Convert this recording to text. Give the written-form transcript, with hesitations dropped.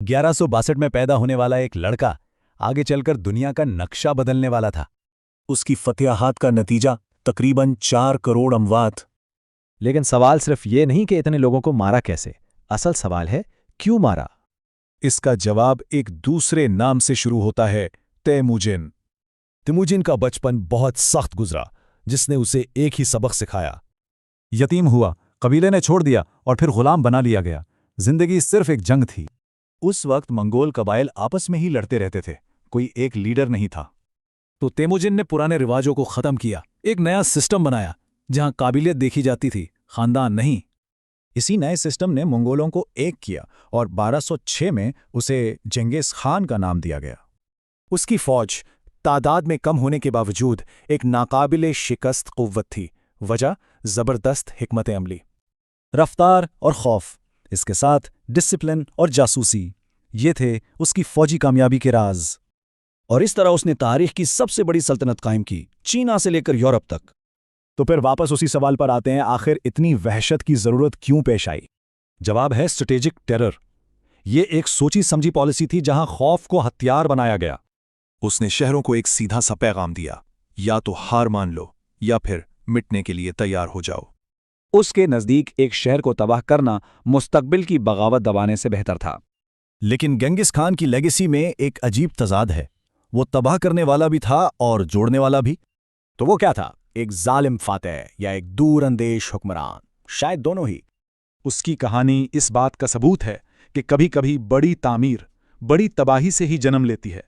1162 में पैदा होने वाला एक लड़का आगे चलकर दुनिया का नक्शा बदलने वाला था। उसकी फतेहात का नतीजा तकरीबन 4 करोड़ अमवात। लेकिन सवाल सिर्फ ये नहीं कि इतने लोगों को मारा कैसे, असल सवाल है क्यों मारा। इसका जवाब एक दूसरे नाम से शुरू होता है, तैमूजिन। तिमुजिन का बचपन बहुत सख्त गुजरा, जिसने उसे एक ही सबक सिखाया। यतीम हुआ, कबीले ने छोड़ दिया और फिर गुलाम बना लिया गया। जिंदगी सिर्फ एक जंग थी। उस वक्त मंगोल कबाइल आपस में ही लड़ते रहते थे, कोई एक लीडर नहीं था। तो तेमुजिन ने पुराने रिवाजों को खत्म किया, एक नया सिस्टम बनाया जहां काबिलियत देखी जाती थी, खानदान नहीं। इसी नए सिस्टम ने मंगोलों को एक किया और 1206 में उसे जेंगिस खान का नाम दिया गया। उसकी फौज तादाद में कम होने के बावजूद एक नाकाबिले शिकस्त कुव्वत थी। वजह जबरदस्त हिकमत अमली, रफ्तार और खौफ, इसके साथ डिसिप्लिन और जासूसी, ये थे उसकी फौजी कामयाबी के राज। और इस तरह उसने तारीख की सबसे बड़ी सल्तनत कायम की, चीना से लेकर यूरोप तक। तो फिर वापस उसी सवाल पर आते हैं, आखिर इतनी वहशत की जरूरत क्यों पेश आई? जवाब है स्ट्रेटेजिक टेरर। ये एक सोची समझी पॉलिसी थी जहां खौफ को हथियार बनाया गया। उसने शहरों को एक सीधा सा पैगाम दिया, या तो हार मान लो या फिर मिटने के लिए तैयार हो जाओ। उसके नज़दीक एक शहर को तबाह करना मुस्तकबिल की बगावत दबाने से बेहतर था। लेकिन गेंगिस खान की लेगेसी में एक अजीब तजाद है। वो तबाह करने वाला भी था और जोड़ने वाला भी। तो वो क्या था, एक जालिम फातेह या एक दूरअंदेश हुक्मरान? शायद दोनों ही। उसकी कहानी इस बात का सबूत है कि कभी कभी बड़ी तामीर बड़ी तबाही से ही जन्म लेती है।